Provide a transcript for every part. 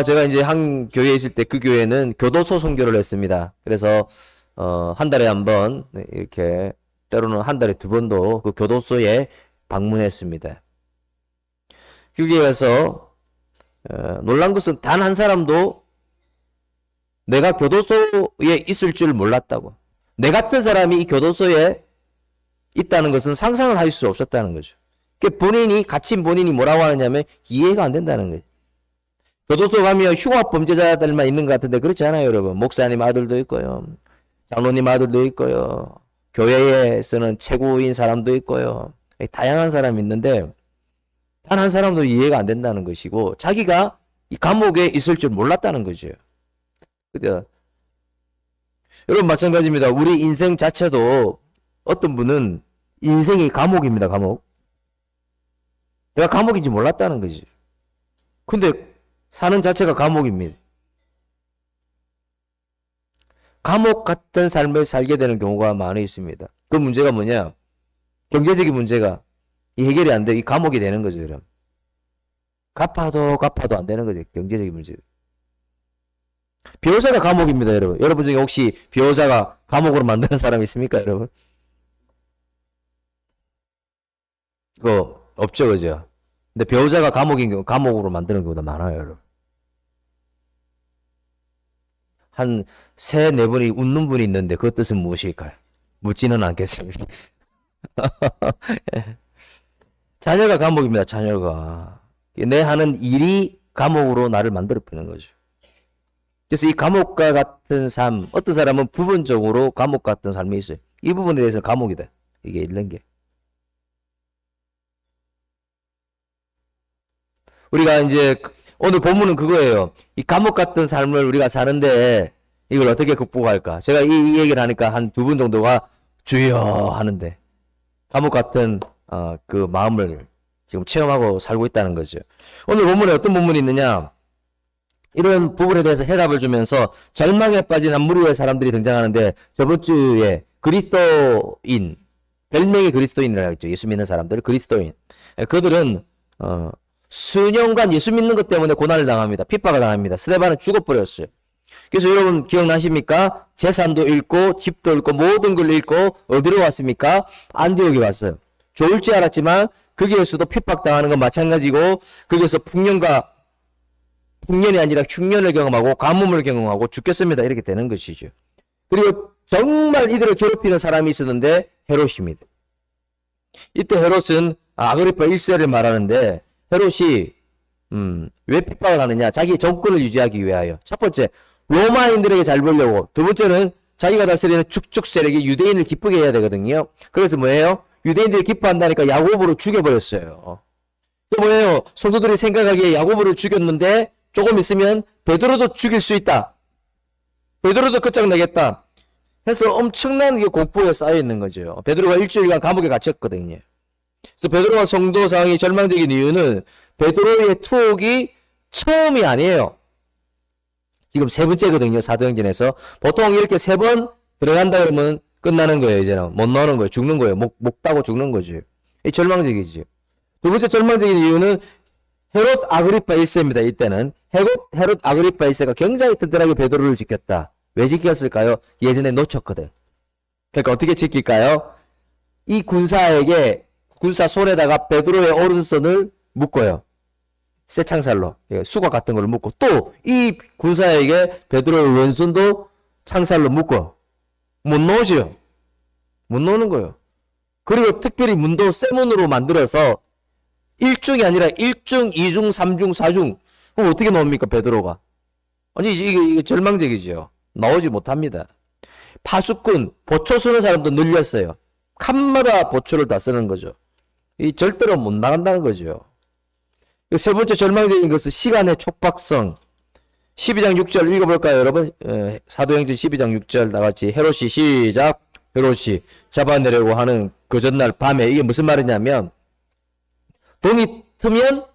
제가 이제 한 교회에 있을 때 그 교회는 교도소 선교를 했습니다. 그래서, 한 달에 한 번, 네, 이렇게, 때로는 한 달에 두 번도 그 교도소에 방문했습니다. 거기에 가서, 놀란 것은 단 한 사람도 내가 교도소에 있을 줄 몰랐다고. 내 같은 사람이 이 교도소에 있다는 것은 상상을 할 수 없었다는 거죠. 본인이, 갇힌 본인이 뭐라고 하느냐면 이해가 안 된다는 거죠. 교도소 가면 흉악 범죄자들만 있는 것 같은데 그렇지 않아요, 여러분. 목사님 아들도 있고요. 장로님 아들도 있고요. 교회에서는 최고인 사람도 있고요. 다양한 사람이 있는데 단 한 사람도 이해가 안 된다는 것이고 자기가 이 감옥에 있을 줄 몰랐다는 거죠. 그죠? 여러분 마찬가지입니다. 우리 인생 자체도 어떤 분은 인생이 감옥입니다. 감옥. 내가 감옥인지 몰랐다는 거지. 근데 사는 자체가 감옥입니다. 감옥 같은 삶을 살게 되는 경우가 많이 있습니다. 그 문제가 뭐냐? 경제적인 문제가 이 해결이 안 돼. 이 감옥이 되는 거죠, 여러분. 갚아도 안 되는 거죠. 경제적인 문제. 배우자가 감옥입니다, 여러분. 여러분 중에 혹시 배우자가 감옥으로 만드는 사람 있습니까, 여러분? 그거 없죠, 그죠? 근데 배우자가 감옥인 경우, 감옥으로 만드는 경우도 많아요, 여러분. 한 세, 네 분이 웃는 분이 있는데 그 뜻은 무엇일까요? 묻지는 않겠습니다. 자녀가 감옥입니다, 자녀가. 내 하는 일이 감옥으로 나를 만들어버리는 거죠. 그래서 이 감옥과 같은 삶, 어떤 사람은 부분적으로 감옥 같은 삶이 있어요. 이 부분에 대해서 감옥이다. 이게 있는 게. 우리가 이제 오늘 본문은 그거예요. 이 감옥 같은 삶을 우리가 사는데 이걸 어떻게 극복할까? 제가 이 얘기를 하니까 한 두 분 정도가 주여 하는데 감옥 같은 그 마음을 지금 체험하고 살고 있다는 거죠. 오늘 본문에 어떤 본문이 있느냐? 이런 부분에 대해서 해답을 주면서 절망에 빠진 한 무리의 사람들이 등장하는데 저번 주에 그리스도인, 별명이 그리스도인이라고 했죠. 예수 믿는 사람들, 그리스도인. 그들은 수년간 예수 믿는 것 때문에 고난을 당합니다. 핍박을 당합니다. 스데반은 죽어버렸어요. 그래서 여러분 기억나십니까? 재산도 잃고 집도 잃고 모든 걸 잃고 어디로 왔습니까? 안디옥에 왔어요. 좋을지 알았지만 거기에서도 핍박당하는 건 마찬가지고 거기에서 풍년이 아니라 흉년을 경험하고 가뭄을 경험하고 죽겠습니다. 이렇게 되는 것이죠. 그리고 정말 이들을 괴롭히는 사람이 있었는데 헤롯입니다. 이때 헤롯은 아그리파 1세를 말하는데 헤롯이 왜 핍박을 하느냐? 자기 정권을 유지하기 위하여. 첫 번째, 로마인들에게 잘 보려고. 두 번째는 자기가 다스리는 축축 세력이 유대인을 기쁘게 해야 되거든요. 그래서 뭐예요? 유대인들이 기뻐한다니까 야고보를 죽여버렸어요. 또 뭐예요? 성도들이 생각하기에 야고보를 죽였는데 조금 있으면 베드로도 죽일 수 있다. 베드로도 끝장내겠다. 해서 엄청난 공포에 쌓여 있는 거죠. 베드로가 일주일간 감옥에 갇혔거든요. 그래서 베드로와 성도 상황이 절망적인 이유는 베드로의 투옥이 처음이 아니에요. 지금 세 번째거든요. 사도행전에서. 보통 이렇게 세 번 들어간다 그러면 끝나는 거예요. 이제는 못 나오는 거예요. 죽는 거예요. 목 따고 죽는 거죠. 이 절망적이죠. 두 번째 절망적인 이유는 헤롯 아그리파 1세입니다. 이때는 헤롯 아그리파 1세가 굉장히 든든하게 베드로를 지켰다. 왜 지켰을까요? 예전에 놓쳤거든. 그러니까 어떻게 지킬까요? 이 군사에게 군사 손에다가 베드로의 오른손을 묶어요. 쇠창살로 수갑 같은 걸 묶고 또 이 군사에게 베드로의 왼손도 창살로 묶어 못 놓으죠. 못 놓는 거예요. 그리고 특별히 문도 쇠문으로 만들어서 1중이 아니라 1중, 2중, 3중, 4중. 그럼 어떻게 나옵니까, 베드로가? 아니, 이게 절망적이죠. 나오지 못합니다. 파수꾼, 보초 쓰는 사람도 늘렸어요. 칸마다 보초를 다 쓰는 거죠. 이 절대로 못 나간다는 거죠. 세 번째 절망적인 것은 시간의 촉박성. 12장 6절 읽어볼까요, 여러분? 사도행전 12장 6절 다 같이 헤롯이 시작. 헤롯이 잡아내려고 하는 그 전날 밤에 이게 무슨 말이냐면 동이 트면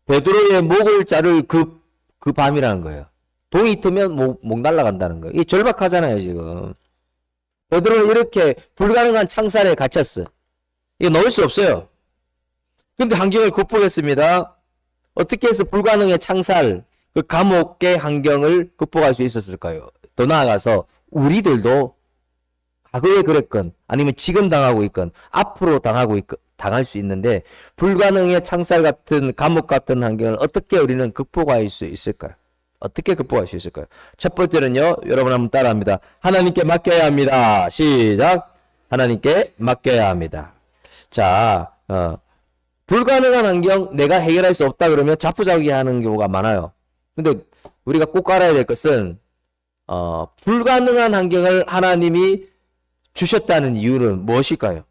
베드로의 목을 자를 그 밤이라는 거예요. 동이 트면 목 날아간다는 거예요. 이게 절박하잖아요, 지금. 베드로는 이렇게 불가능한 창살에 갇혔어. 이거 넣을 수 없어요. 근데 환경을 극복했습니다. 어떻게 해서 불가능의 창살, 그 감옥의 환경을 극복할 수 있었을까요? 더 나아가서 우리들도 과거에 그랬건 아니면 지금 당하고 있건 앞으로 당할 수 있는데 불가능의 창살 같은 감옥 같은 환경을 어떻게 우리는 극복할 수 있을까요? 어떻게 극복할 수 있을까요? 첫 번째는요. 여러분 한번 따라합니다. 하나님께 맡겨야 합니다. 시작. 하나님께 맡겨야 합니다. 자, 불가능한 환경 내가 해결할 수 없다 그러면 자포자기 하는 경우가 많아요. 근데 우리가 꼭 알아야 될 것은 불가능한 환경을 하나님이 주셨다는 이유는 무엇일까요?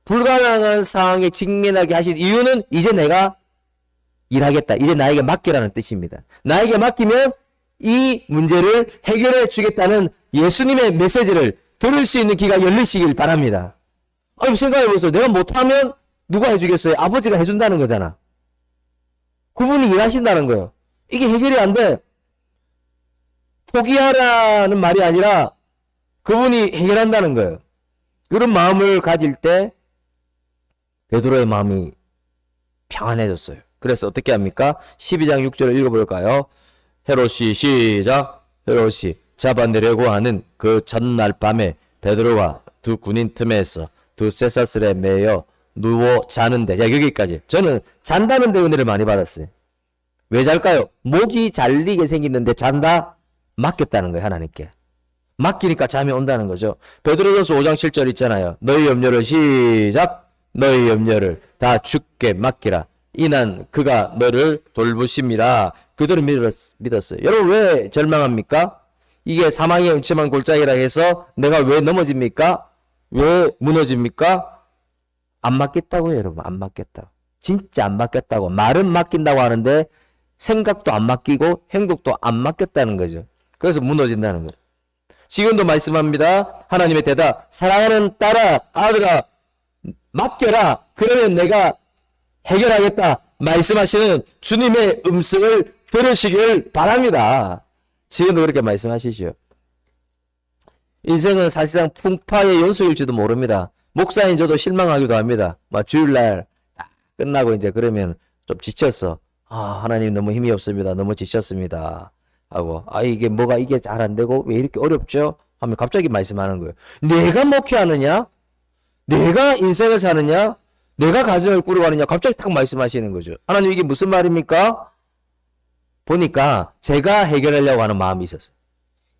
불가능한 상황에 직면하게 하신 이유는 이제 내가 일하겠다. 이제 나에게 맡기라는 뜻입니다. 나에게 맡기면 이 문제를 해결해 주겠다는 예수님의 메시지를 들을 수 있는 귀가 열리시길 바랍니다. 아니, 생각해보세요. 내가 못하면 누가 해주겠어요? 아버지가 해준다는 거잖아. 그분이 일하신다는 거예요. 이게 해결이 안 돼. 포기하라는 말이 아니라 그분이 해결한다는 거예요. 그런 마음을 가질 때 베드로의 마음이 평안해졌어요. 그래서 어떻게 합니까? 12장 6절을 읽어볼까요? 헤롯이 시작. 헤롯이 잡아내려고 하는 그 전날 밤에 베드로가 두 군인 틈에서 두 쇠사슬에 매여 누워 자는데, 야, 여기까지. 저는 잔다는데 은혜를 많이 받았어요. 왜 잘까요? 목이 잘리게 생겼는데 잔다? 맡겼다는 거예요, 하나님께. 맡기니까 잠이 온다는 거죠. 베드로전서 5장 7절 있잖아요. 너희 염려를 시작. 너희 염려를 다 주께 맡기라. 이는 그가 너를 돌보심이라. 그대로 믿었어요. 여러분 왜 절망합니까? 이게 사망의 음침한 골짜기라 해서 내가 왜 넘어집니까? 왜 무너집니까? 안 맡겼다고요, 여러분. 안 맡겼다. 진짜 안 맡겼다고. 말은 맡긴다고 하는데 생각도 안 맡기고 행동도 안 맡겼다는 거죠. 그래서 무너진다는 거죠. 지금도 말씀합니다. 하나님의 대답. 사랑하는 딸아, 아들아, 맡겨라. 그러면 내가 해결하겠다. 말씀하시는 주님의 음성을 들으시길 바랍니다. 지금도 그렇게 말씀하시죠. 인생은 사실상 풍파의 연속일지도 모릅니다. 목사인 저도 실망하기도 합니다. 막 주일날 끝나고 이제 그러면 좀 지쳤어. 하나님 너무 힘이 없습니다. 너무 지쳤습니다. 하고, 이게 뭐가 이게 잘 안 되고 왜 이렇게 어렵죠? 하면 갑자기 말씀하는 거예요. 내가 목회하느냐? 내가 인생을 사느냐? 내가 가정을 꾸려가느냐? 갑자기 딱 말씀하시는 거죠. 하나님 이게 무슨 말입니까? 보니까 제가 해결하려고 하는 마음이 있었어요.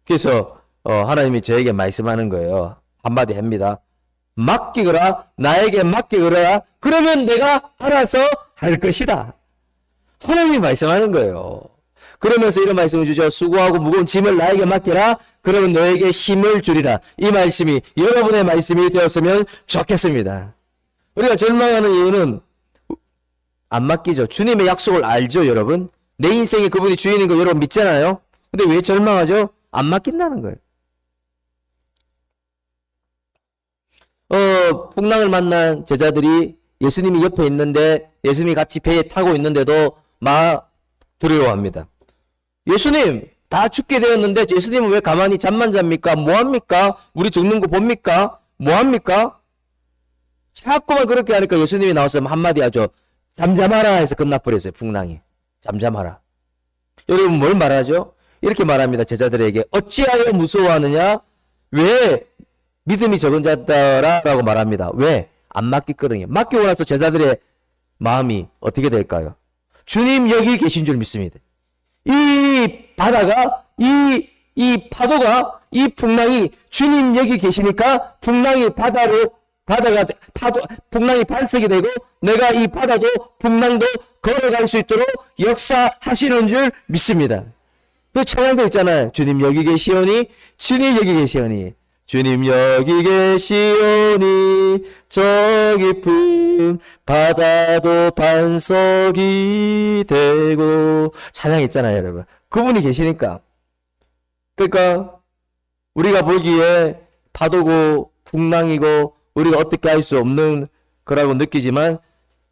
그래서 하나님이 저에게 말씀하는 거예요. 한마디 합니다. 맡기거라. 나에게 맡기거라. 그러면 내가 알아서 할 것이다. 하나님이 말씀하는 거예요. 그러면서 이런 말씀을 주죠. 수고하고 무거운 짐을 나에게 맡겨라. 그러면 너에게 힘을 주리라. 이 말씀이 여러분의 말씀이 되었으면 좋겠습니다. 우리가 절망하는 이유는 안 맡기죠. 주님의 약속을 알죠, 여러분. 내 인생에 그분이 주인인 거 여러분 믿잖아요. 근데 왜 절망하죠? 안 맡긴다는 거예요. 풍랑을 만난 제자들이 예수님이 옆에 있는데 예수님이 같이 배에 타고 있는데도 막 두려워합니다. 예수님 다 죽게 되었는데 예수님은 왜 가만히 잠만 잡니까? 뭐합니까? 우리 죽는 거 봅니까? 뭐합니까? 자꾸만 그렇게 하니까 예수님이 나와서 한마디 하죠. 잠잠하라 해서 끝나버렸어요. 풍랑이. 잠잠하라. 여러분 뭘 말하죠? 이렇게 말합니다. 제자들에게 어찌하여 무서워하느냐? 왜 믿음이 적은 자다라고 말합니다. 왜? 안 맡겼거든요. 맡기고 나서 제자들의 마음이 어떻게 될까요? 주님 여기 계신 줄 믿습니다. 이 바다가 이 파도가 이 풍랑이 주님 여기 계시니까 풍랑이 풍랑이 반석이 되고 내가 이 바다도 풍랑도 걸어갈 수 있도록 역사하시는 줄 믿습니다. 그 찬양도 있잖아요. 주님 여기 계시오니 주님 여기 계시오니 주님 여기 계시오니 저 깊은 바다도 반석이 되고 찬양 있잖아요, 여러분. 그분이 계시니까. 그러니까 우리가 보기에 파도고 풍랑이고 우리가 어떻게 할 수 없는 거라고 느끼지만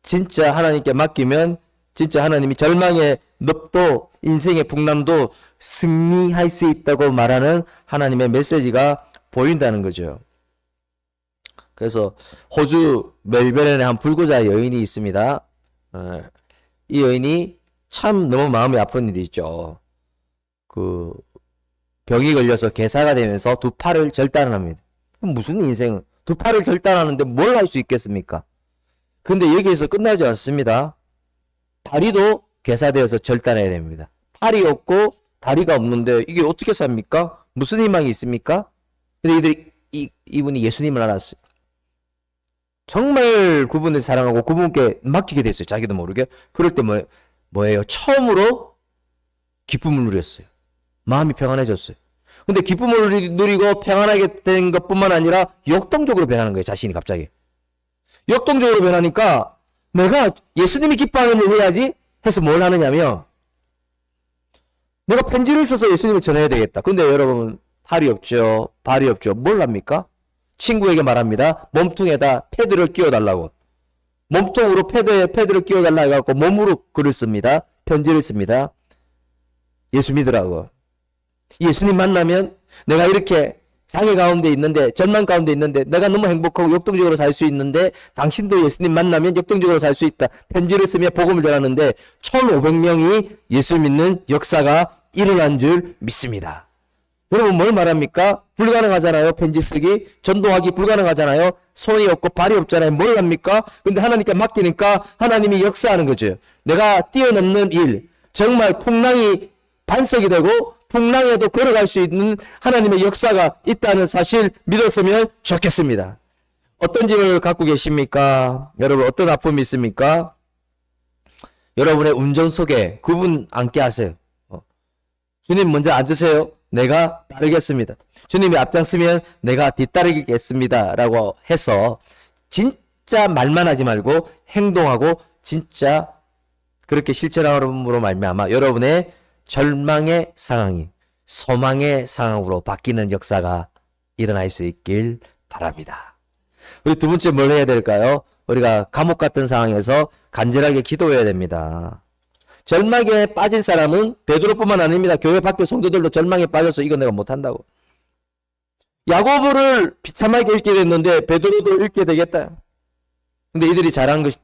진짜 하나님께 맡기면 진짜 하나님이 절망의 늪도 인생의 풍랑도 승리할 수 있다고 말하는 하나님의 메시지가 보인다는 거죠. 그래서 호주 멜버른에 한 불구자 여인이 있습니다. 이 여인이 참 너무 마음이 아픈 일이 있죠. 그 병이 걸려서 괴사가 되면서 두 팔을 절단을 합니다. 무슨 인생은 두 팔을 절단하는데 뭘 할 수 있겠습니까? 근데 여기에서 끝나지 않습니다. 다리도 괴사되어서 절단해야 됩니다. 팔이 없고 다리가 없는데 이게 어떻게 삽니까? 무슨 희망이 있습니까? 근데 이분이 예수님을 알았어요. 정말 그분을 사랑하고 그분께 맡기게 됐어요. 자기도 모르게. 그럴 때 뭐예요? 처음으로 기쁨을 누렸어요. 마음이 평안해졌어요. 근데 기쁨을 누리고 평안하게 된 것뿐만 아니라 역동적으로 변하는 거예요. 자신이 갑자기. 역동적으로 변하니까 내가 예수님이 기뻐하는 일 해야지 해서 뭘 하느냐면 내가 편지를 써서 예수님을 전해야 되겠다. 근데 여러분 팔이 없죠. 발이 없죠. 뭘 합니까? 친구에게 말합니다. 몸통에다 패드를 끼워달라고. 몸통으로 패드를 끼워달라고 해갖고 몸으로 글을 씁니다. 편지를 씁니다. 예수 믿으라고. 예수님 만나면 내가 이렇게 장애 가운데 있는데 절망 가운데 있는데 내가 너무 행복하고 역동적으로 살 수 있는데 당신도 예수님 만나면 역동적으로 살 수 있다. 편지를 쓰며 복음을 전하는데 1500명이 예수 믿는 역사가 일어난 줄 믿습니다. 여러분 뭘 말합니까? 불가능하잖아요. 편지 쓰기. 전도하기 불가능하잖아요. 손이 없고 발이 없잖아요. 뭘 합니까? 근데 하나님께 맡기니까 하나님이 역사하는 거죠. 내가 뛰어넘는 일, 정말 풍랑이 반석이 되고 풍랑에도 걸어갈 수 있는 하나님의 역사가 있다는 사실 믿었으면 좋겠습니다. 어떤 짐을 갖고 계십니까? 여러분 어떤 아픔이 있습니까? 여러분의 운전 속에 그분 앉게 하세요. 주님 먼저 앉으세요. 내가 따르겠습니다. 주님이 앞장서면 내가 뒤따르겠습니다. 라고 해서 진짜 말만 하지 말고 행동하고 진짜 그렇게 실천함으로 말미암아 여러분의 절망의 상황이 소망의 상황으로 바뀌는 역사가 일어날 수 있길 바랍니다. 우리 두 번째 뭘 해야 될까요? 우리가 감옥 같은 상황에서 간절하게 기도해야 됩니다. 절망에 빠진 사람은 베드로뿐만 아닙니다. 교회 밖의 성도들도 절망에 빠져서 이거 내가 못한다고. 야고보를 비참하게 읽게 됐는데 베드로도 읽게 되겠다. 근데 이들이 잘한 것이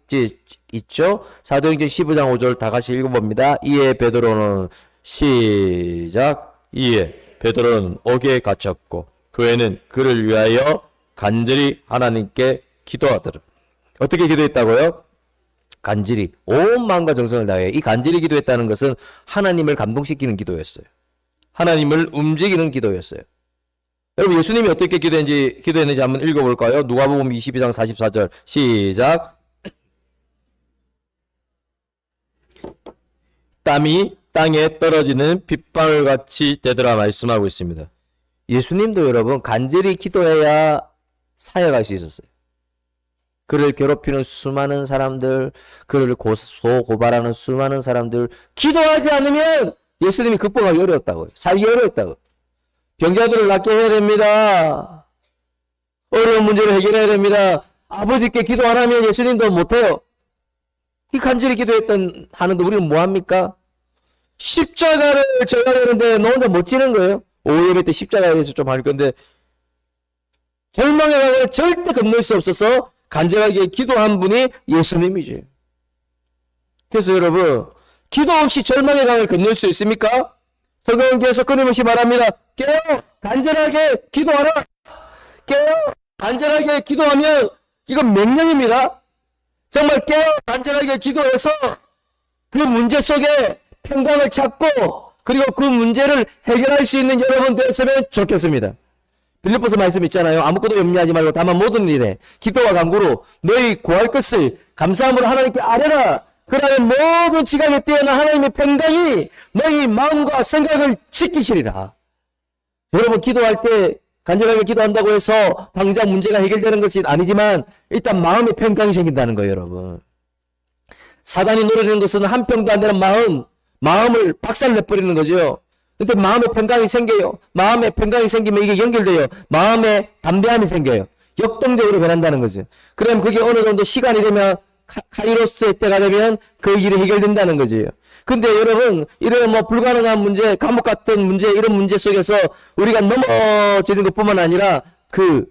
있죠. 사도행전 15장 5절 다 같이 읽어봅니다. 이에 베드로는 시작. 이에 베드로는 옥에 갇혔고 교회는 그를 위하여 간절히 하나님께 기도하더라. 어떻게 기도했다고요? 간절히 온 마음과 정성을 다해. 이 간절히 기도했다는 것은 하나님을 감동시키는 기도였어요. 하나님을 움직이는 기도였어요. 여러분 예수님이 어떻게 기도했는지 한번 읽어볼까요? 누가복음 22장 44절 시작. 땀이 땅에 떨어지는 빗방울 같이 되더라 말씀하고 있습니다. 예수님도 여러분 간절히 기도해야 사역할 수 있었어요. 그를 괴롭히는 수많은 사람들, 그를 고발하는 수많은 사람들, 기도하지 않으면 예수님이 극복하기 어려웠다고요. 살기 어려웠다고. 병자들을 낫게 해야 됩니다. 어려운 문제를 해결해야 됩니다. 아버지께 기도 안 하면 예수님도 못해요. 이 간절히 하는데 우리는 뭐합니까? 십자가를 져야 되는데 너 혼자 못 지는 거예요. 오후 예배 때 십자가에 대해서 좀 할 건데 절망의 강을 절대 건널 수 없어서 간절하게 기도한 분이 예수님이지. 그래서 여러분 기도 없이 절망의 강을 건널 수 있습니까? 성경에서 끊임없이 말합니다. 깨어 간절하게 기도하라. 깨어 간절하게 기도하면 이건 명령입니다. 정말 깨어 간절하게 기도해서 그 문제 속에 평강을 찾고 그리고 그 문제를 해결할 수 있는 여러분 되었으면 좋겠습니다. 빌립보서 말씀 있잖아요. 아무것도 염려하지 말고 다만 모든 일에 기도와 간구로 너희 구할 것을 감사함으로 하나님께 아뢰라. 그러면 모든 지각에 뛰어난 하나님의 평강이 너희 마음과 생각을 지키시리라. 여러분 기도할 때 간절하게 기도한다고 해서 당장 문제가 해결되는 것이 아니지만 일단 마음의 평강이 생긴다는 거예요. 여러분 사단이 노리는 것은 한 평도 안 되는 마음을 박살내버리는 거죠. 근데 마음에 평강이 생겨요. 마음에 평강이 생기면 이게 연결돼요. 마음에 담대함이 생겨요. 역동적으로 변한다는 거죠. 그럼 그게 어느 정도 시간이 되면 카이로스의 때가 되면 그 일이 해결된다는 거죠. 근데 여러분 이런 불가능한 문제, 감옥 같은 문제, 이런 문제 속에서 우리가 넘어지는 것뿐만 아니라 그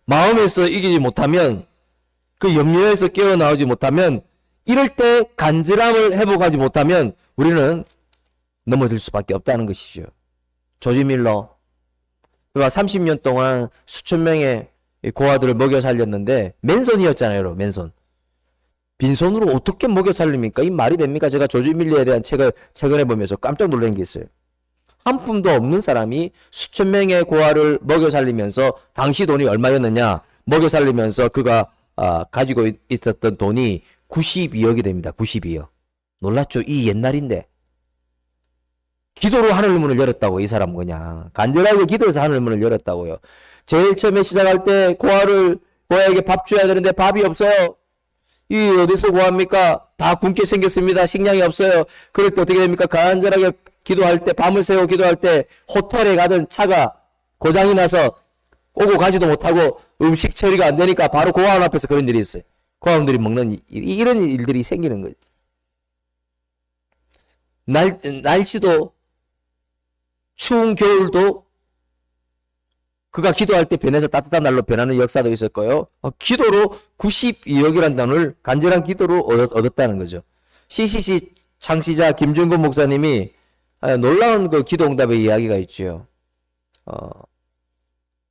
마음에서 이기지 못하면, 그 염려에서 깨어나오지 못하면, 이럴 때 간절함을 회복하지 못하면 우리는 넘어질 수밖에 없다는 것이죠. 조지 밀러, 그가 30년 동안 수천 명의 고아들을 먹여 살렸는데 맨손이었잖아요, 여러분. 맨손. 빈손으로 어떻게 먹여 살립니까? 이 말이 됩니까? 제가 조지 밀러에 대한 책을 최근에 보면서 깜짝 놀란 게 있어요. 한 푼도 없는 사람이 수천 명의 고아를 먹여 살리면서 당시 돈이 얼마였느냐? 먹여 살리면서 그가 가지고 있었던 돈이 92억이 됩니다. 92억. 놀랐죠? 이 옛날인데. 기도로 하늘문을 열었다고, 이 사람 그냥. 간절하게 기도해서 하늘문을 열었다고요. 제일 처음에 시작할 때 고아에게 밥 줘야 되는데 밥이 없어요. 이 어디서 구합니까? 다 굶게 생겼습니다. 식량이 없어요. 그럴 때 어떻게 됩니까? 간절하게 기도할 때, 밤을 새워 기도할 때 호텔에 가던 차가 고장이 나서 오고 가지도 못하고 음식 처리가 안 되니까 바로 고아원 앞에서 그런 일이 있어요. 고아원들이 먹는 이런 일들이 생기는 거죠. 날씨도 추운 겨울도 그가 기도할 때 변해서 따뜻한 날로 변하는 역사도 있을 거예요. 기도로 92억이라는 단어를 간절한 기도로 얻었다는 거죠. CCC 창시자 김준건 목사님이 놀라운 그 기도 응답의 이야기가 있죠.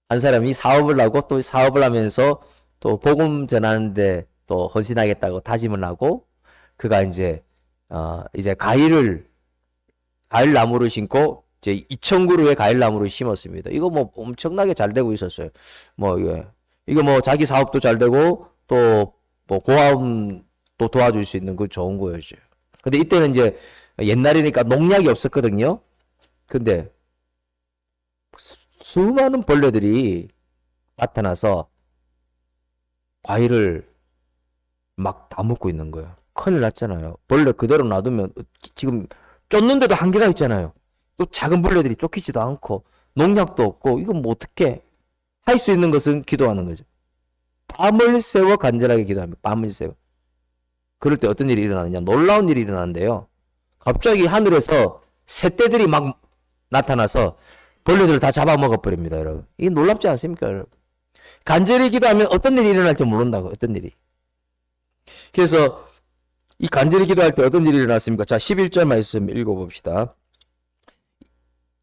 한 사람이 사업을 하고 또 사업을 하면서 또 복음 전하는데 또 헌신하겠다고 다짐을 하고 그가 이제 과일 나무를 심고 이제 2,000그루의 과일 나무를 심었습니다. 이거 뭐 엄청나게 잘 되고 있었어요. 이거 뭐 자기 사업도 잘 되고 또 뭐 고아원도 도와줄 수 있는 그 좋은 거였죠. 근데 이때는 이제 옛날이니까 농약이 없었거든요. 근데 수많은 벌레들이 나타나서 과일을 막 다 먹고 있는 거예요. 큰일 났잖아요. 벌레 그대로 놔두면 지금 쫓는데도 한계가 있잖아요. 또 작은 벌레들이 쫓기지도 않고 농약도 없고 이건 뭐 어떻게 할 수 있는 것은 기도하는 거죠. 밤을 새워 간절하게 기도합니다. 밤을 새워. 그럴 때 어떤 일이 일어나느냐? 놀라운 일이 일어나는데요. 갑자기 하늘에서 새떼들이 막 나타나서 벌레들을 다 잡아먹어 버립니다, 여러분. 이게 놀랍지 않습니까, 여러분? 간절히 기도하면 어떤 일이 일어날지 모른다고, 어떤 일이. 그래서 이 간절히 기도할 때 어떤 일이 일어났습니까? 자, 11절 말씀 읽어봅시다.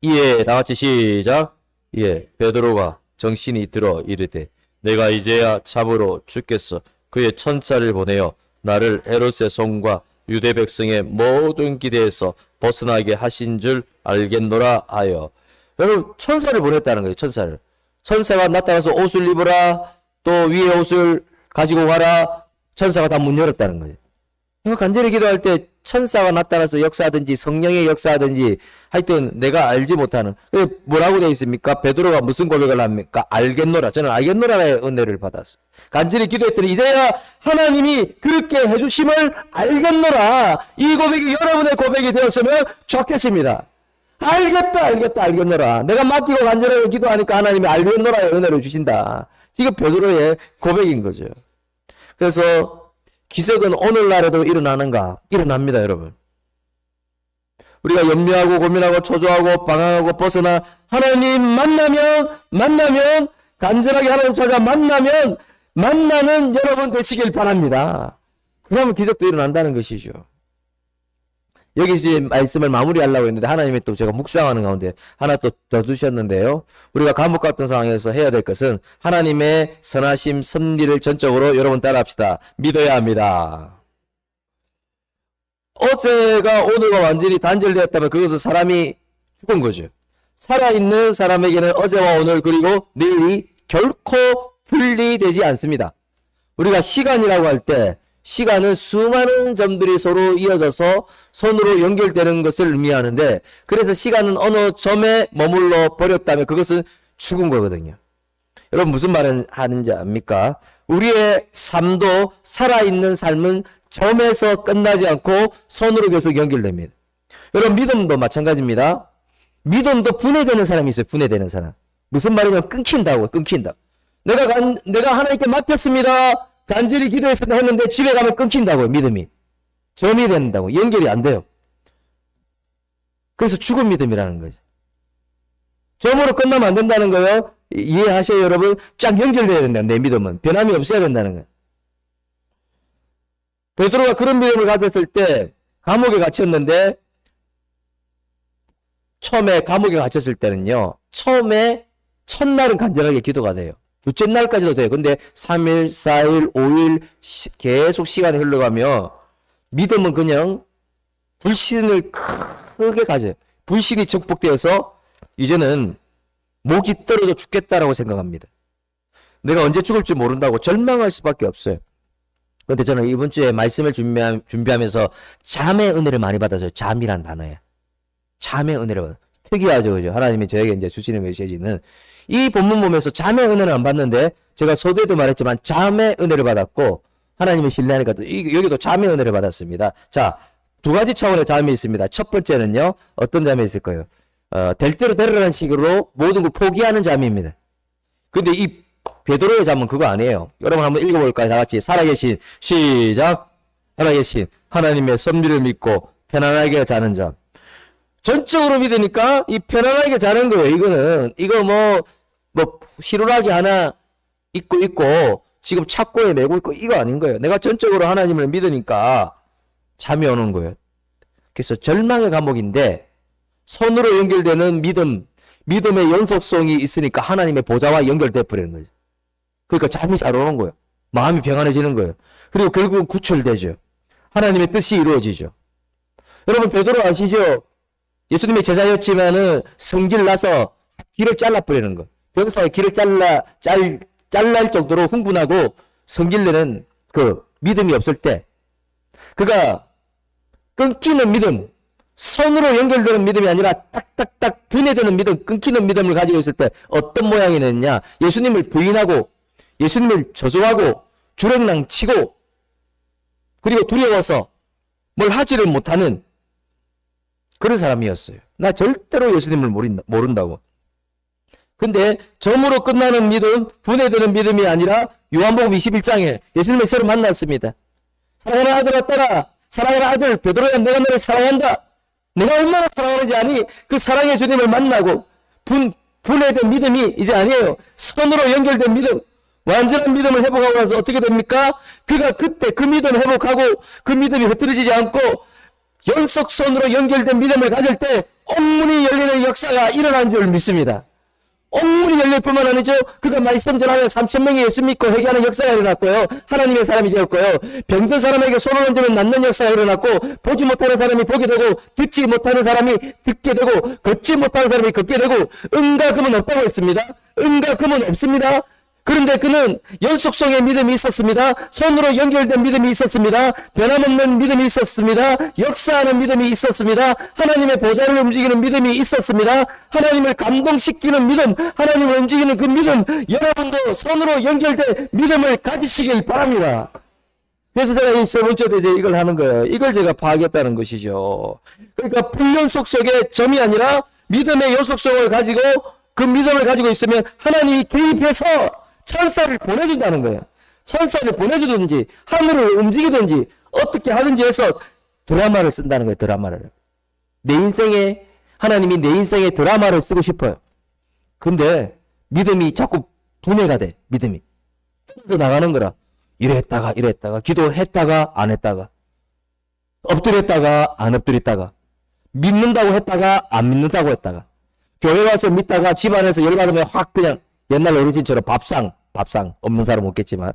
이에 다 같이 시작. 예, 베드로가 정신이 들어 이르되 내가 이제야 참으로 죽겠어. 그의 천사를 보내어 나를 헤롯의 손과 유대 백성의 모든 기대에서 벗어나게 하신 줄 알겠노라 하여. 여러분, 천사를 보냈다는 거예요. 천사가 나타나서 옷을 입으라, 또 위에 옷을 가지고 가라. 천사가 다 문 열었다는 거예요. 간절히 기도할 때 천사가 나타나서 역사하든지 성령의 역사하든지 하여튼 내가 알지 못하는, 뭐라고 되어 있습니까? 베드로가 무슨 고백을 합니까? 알겠노라. 저는 알겠노라의 은혜를 받았어요. 간절히 기도했더니 이제야 하나님이 그렇게 해주심을 알겠노라. 이 고백이 여러분의 고백이 되었으면 좋겠습니다. 알겠노라. 내가 맡기고 간절하게 기도하니까 하나님이 알겠노라의 은혜를 주신다. 지금 베드로의 고백인 거죠. 그래서 기적은 오늘날에도 일어나는가? 일어납니다, 여러분. 우리가 염려하고 고민하고 초조하고 방황하고 벗어나 하나님 만나면 간절하게 하나님 찾아 만나는 여러분 되시길 바랍니다. 그러면 기적도 일어난다는 것이죠. 여기 이제 말씀을 마무리하려고 했는데 하나님이 또 제가 묵상하는 가운데 하나 또 더 주셨는데요. 우리가 감옥 같은 상황에서 해야 될 것은 하나님의 선하심, 섭리를 전적으로 여러분 따라합시다. 믿어야 합니다. 어제가 오늘과 완전히 단절되었다면 그것은 사람이 죽은 거죠. 살아있는 사람에게는 어제와 오늘 그리고 내일이 결코 분리되지 않습니다. 우리가 시간이라고 할 때 시간은 수많은 점들이 서로 이어져서 선으로 연결되는 것을 의미하는데, 그래서 시간은 어느 점에 머물러 버렸다면 그것은 죽은 거거든요. 여러분 무슨 말을 하는지 압니까? 우리의 삶도 살아있는 삶은 점에서 끝나지 않고 선으로 계속 연결됩니다. 여러분 믿음도 마찬가지입니다. 믿음도 분해되는 사람이 있어요. 분해되는 사람. 무슨 말이냐면 끊긴다. 내가 하나님께 맡겼습니다. 간절히 기도해서 했는데 집에 가면 끊긴다고요. 믿음이. 점이 된다고. 연결이 안 돼요. 그래서 죽은 믿음이라는 거죠. 점으로 끝나면 안 된다는 거예요. 이해하셔요, 여러분. 쫙 연결돼야 된다. 내 믿음은. 변함이 없어야 된다는 거예요. 베드로가 그런 믿음을 가졌을 때 감옥에 갇혔는데 처음에 감옥에 갇혔을 때는요, 처음에 첫날은 간절하게 기도가 돼요. 둘째 날까지도 돼요. 근데 3일, 4일, 5일 계속 시간이 흘러가며 믿음은 그냥 불신을 크게 가져요. 불신이 증폭되어서 이제는 목이 떨어져 죽겠다라고 생각합니다. 내가 언제 죽을지 모른다고 절망할 수밖에 없어요. 그런데 저는 이번 주에 말씀을 준비하면서 잠의 은혜를 많이 받았어요. 잠이란 단어에. 잠의 은혜를 받았어요. 특이하죠, 그죠? 하나님이 저에게 이제 주시는 메시지는 이 본문 보면서 잠의 은혜를 안 받는데 제가 서두에도 말했지만 잠의 은혜를 받았고 하나님을 신뢰하니까 여기도 잠의 은혜를 받았습니다. 자, 두 가지 차원의 잠이 있습니다. 첫 번째는요, 어떤 잠이 있을 거예요? 될 대로 되라는 식으로 모든 걸 포기하는 잠입니다. 근데 이 베드로의 잠은 그거 아니에요. 여러분 한번 읽어볼까요? 다 같이 살아계신 시작. 살아계신 하나님의 섭리를 믿고 편안하게 자는 잠. 전적으로 믿으니까 이 편안하게 자는 거예요. 이거 뭐 희루라기 하나 있고 지금 착고에 메고 있고 이거 아닌 거예요. 내가 전적으로 하나님을 믿으니까 잠이 오는 거예요. 그래서 절망의 감옥인데 손으로 연결되는 믿음의 연속성이 있으니까 하나님의 보좌와 연결돼 버리는 거죠. 그러니까 잠이 잘 오는 거예요. 마음이 평안해지는 거예요. 그리고 결국은 구출되죠. 하나님의 뜻이 이루어지죠. 여러분 베드로 아시죠? 예수님의 제자였지만은 성질 나서 길을 잘라버리는 거. 병사의 길을 잘랄 정도로 흥분하고 성질내는 그 믿음이 없을 때 그가 끊기는 믿음, 손으로 연결되는 믿음이 아니라 딱딱딱 분해되는 믿음, 끊기는 믿음을 가지고 있을 때 어떤 모양이 됐냐? 예수님을 부인하고 예수님을 저주하고 주랭랑 치고 그리고 두려워서 뭘 하지를 못하는 그런 사람이었어요. 나 절대로 예수님을 모른다고. 근데 점으로 끝나는 믿음, 분해되는 믿음이 아니라 요한복음 21장에 예수님을 새로 만났습니다. 사랑하는 아들아 따라, 사랑하는 아들 베드로야 내가 너를 사랑한다. 내가 얼마나 사랑하는지 아니? 그 사랑의 주님을 만나고 분해된 믿음이 이제 아니에요. 선으로 연결된 믿음, 완전한 믿음을 회복하고 나서 어떻게 됩니까? 그가 그때 그 믿음을 회복하고 그 믿음이 흐트러지지 않고 연속선으로 연결된 믿음을 가질 때 옥문이 열리는 역사가 일어난 줄 믿습니다. 옥문이 열릴 뿐만 아니죠. 그가 말씀 전하면 3,000명이 예수 믿고 회개하는 역사가 일어났고요. 하나님의 사람이 되었고요. 병든 사람에게 손을 얹으면 낫는 역사가 일어났고 보지 못하는 사람이 보게 되고 듣지 못하는 사람이 듣게 되고 걷지 못하는 사람이 걷게 되고 은과 금은 없다고 했습니다. 은과 금은 없습니다. 그런데 그는 연속성의 믿음이 있었습니다. 손으로 연결된 믿음이 있었습니다. 변함없는 믿음이 있었습니다. 역사하는 믿음이 있었습니다. 하나님의 보좌를 움직이는 믿음이 있었습니다. 하나님을 감동시키는 믿음, 하나님을 움직이는 그 믿음, 여러분도 손으로 연결된 믿음을 가지시길 바랍니다. 그래서 제가 이 세 번째도 이제 이걸 하는 거예요. 이걸 제가 파악했다는 것이죠. 그러니까 불연속 속의 점이 아니라 믿음의 연속성을 가지고 그 믿음을 가지고 있으면 하나님이 개입해서 천사를 보내준다는 거예요. 천사를 보내주든지 하늘을 움직이든지 어떻게 하든지 해서 드라마를 쓴다는 거예요. 드라마를. 내 인생에 하나님이 내 인생에 드라마를 쓰고 싶어요. 근데 믿음이 자꾸 분해가 돼. 믿음이 또 나가는 거라. 이랬다가 기도했다가 안 했다가 엎드렸다가 안 엎드렸다가 믿는다고 했다가 안 믿는다고 했다가 교회 와서 믿다가 집안에서 열받으면 확 그냥 옛날 어르신처럼 밥상 없는 사람 없겠지만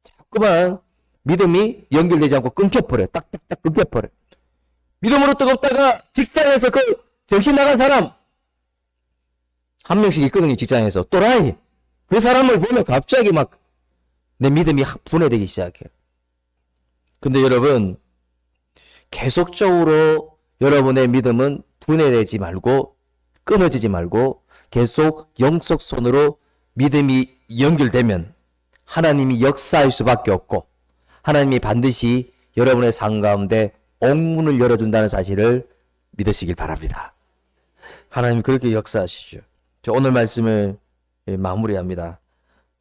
자꾸만 믿음이 연결되지 않고 끊겨버려요. 딱딱딱 끊겨버려요. 믿음으로 뜨겁다가 직장에서 그 정신 나간 사람 한 명씩 있거든요. 직장에서 또라이 그 사람을 보면 갑자기 막 내 믿음이 분해되기 시작해요. 근데 여러분 계속적으로 여러분의 믿음은 분해되지 말고 끊어지지 말고 계속 영적 손으로 믿음이 연결되면 하나님이 역사할 수밖에 없고 하나님이 반드시 여러분의 삶 가운데 옥문을 열어준다는 사실을 믿으시길 바랍니다. 하나님 그렇게 역사하시죠. 오늘 말씀을 마무리합니다.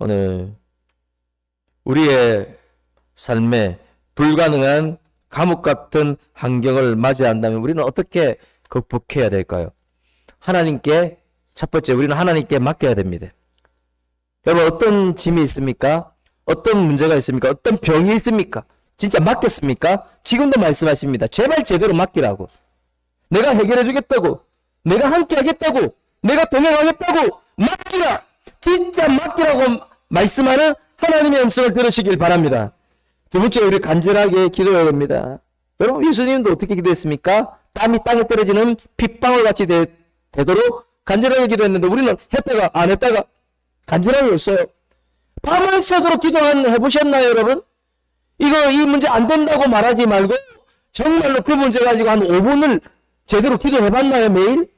오늘 우리의 삶에 불가능한 감옥 같은 환경을 맞이한다면 우리는 어떻게 극복해야 될까요? 하나님께 첫 번째 우리는 하나님께 맡겨야 됩니다. 여러분 어떤 짐이 있습니까? 어떤 문제가 있습니까? 어떤 병이 있습니까? 진짜 맡겼습니까? 지금도 말씀하십니다. 제발 제대로 맡기라고. 내가 해결해 주겠다고. 내가 함께 하겠다고, 내가 동행하겠다고 맡기라, 진짜 맡기라고 말씀하는 하나님의 음성을 들으시길 바랍니다. 두 번째, 우리 간절하게 기도해야 됩니다. 여러분, 예수님도 어떻게 기도했습니까? 땀이 땅에 떨어지는 빗방울 같이 되도록 간절하게 기도했는데 우리는 했다가 안 했다가 간절함이 없어요. 밤을 새도록 해보셨나요, 여러분? 이 문제 안 된다고 말하지 말고 정말로 그 문제 가지고 한 5분을 제대로 기도해봤나요, 매일?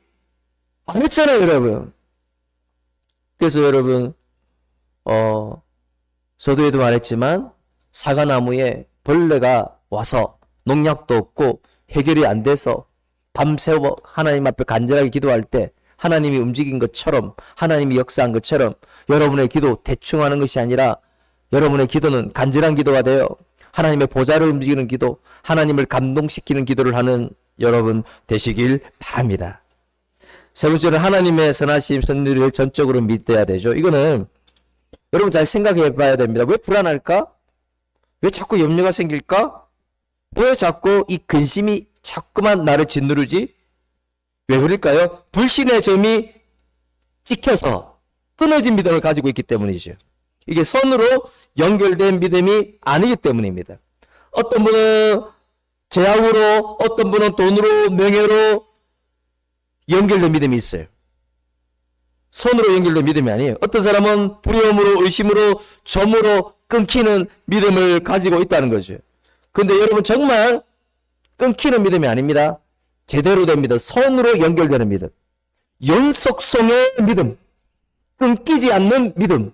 안 했잖아요, 여러분. 그래서 여러분, 서두에도 말했지만 사과나무에 벌레가 와서 농약도 없고 해결이 안 돼서 밤새워 하나님 앞에 간절하게 기도할 때 하나님이 움직인 것처럼, 하나님이 역사한 것처럼 여러분의 기도 대충 하는 것이 아니라 여러분의 기도는 간절한 기도가 되어 하나님의 보좌를 움직이는 기도, 하나님을 감동시키는 기도를 하는 여러분 되시길 바랍니다. 세 번째는 하나님의 선하심, 섭리를 전적으로 믿어야 되죠. 이거는 여러분 잘 생각해 봐야 됩니다. 왜 불안할까? 왜 자꾸 염려가 생길까? 왜 자꾸 이 근심이 자꾸만 나를 짓누르지? 왜 그럴까요? 불신의 점이 찍혀서 끊어진 믿음을 가지고 있기 때문이죠. 이게 선으로 연결된 믿음이 아니기 때문입니다. 어떤 분은 제약으로, 어떤 분은 돈으로, 명예로 연결된 믿음이 있어요. 선으로 연결된 믿음이 아니에요. 어떤 사람은 두려움으로, 의심으로, 점으로 끊기는 믿음을 가지고 있다는 거죠. 근데 여러분 정말 끊기는 믿음이 아닙니다. 제대로 된 믿음, 선으로 연결되는 믿음, 연속성의 믿음, 끊기지 않는 믿음,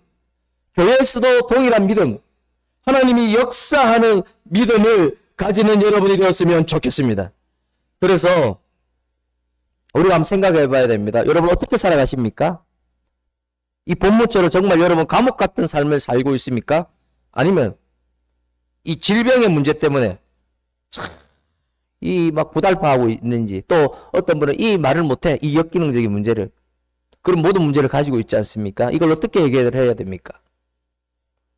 교회에서도 동일한 믿음, 하나님이 역사하는 믿음을 가지는 여러분이 되었으면 좋겠습니다. 그래서 우리가 한번 생각해 봐야 됩니다. 여러분 어떻게 살아가십니까? 이 본문처럼 정말 여러분 감옥 같은 삶을 살고 있습니까? 아니면 이 질병의 문제 때문에 이 막 고달파하고 있는지, 또 어떤 분은 이 말을 못해, 이 역기능적인 문제를, 그런 모든 문제를 가지고 있지 않습니까? 이걸 어떻게 해결을 해야 됩니까?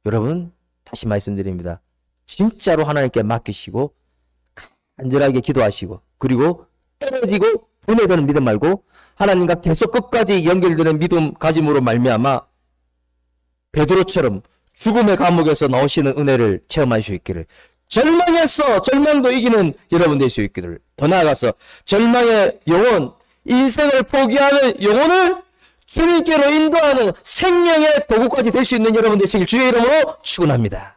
여러분 다시 말씀드립니다. 진짜로 하나님께 맡기시고 간절하게 기도하시고, 그리고 떨어지고 분해되는 믿음 말고 하나님과 계속 끝까지 연결되는 믿음 가짐으로 말미암아 베드로처럼 죽음의 감옥에서 나오시는 은혜를 체험할 수 있기를, 절망에서 절망도 이기는 여러분 될 수 있기를, 더 나아가서 절망의 영혼, 인생을 포기하는 영혼을 주님께로 인도하는 생명의 도구까지 될 수 있는 여러분 되시길 주의 이름으로 축원합니다.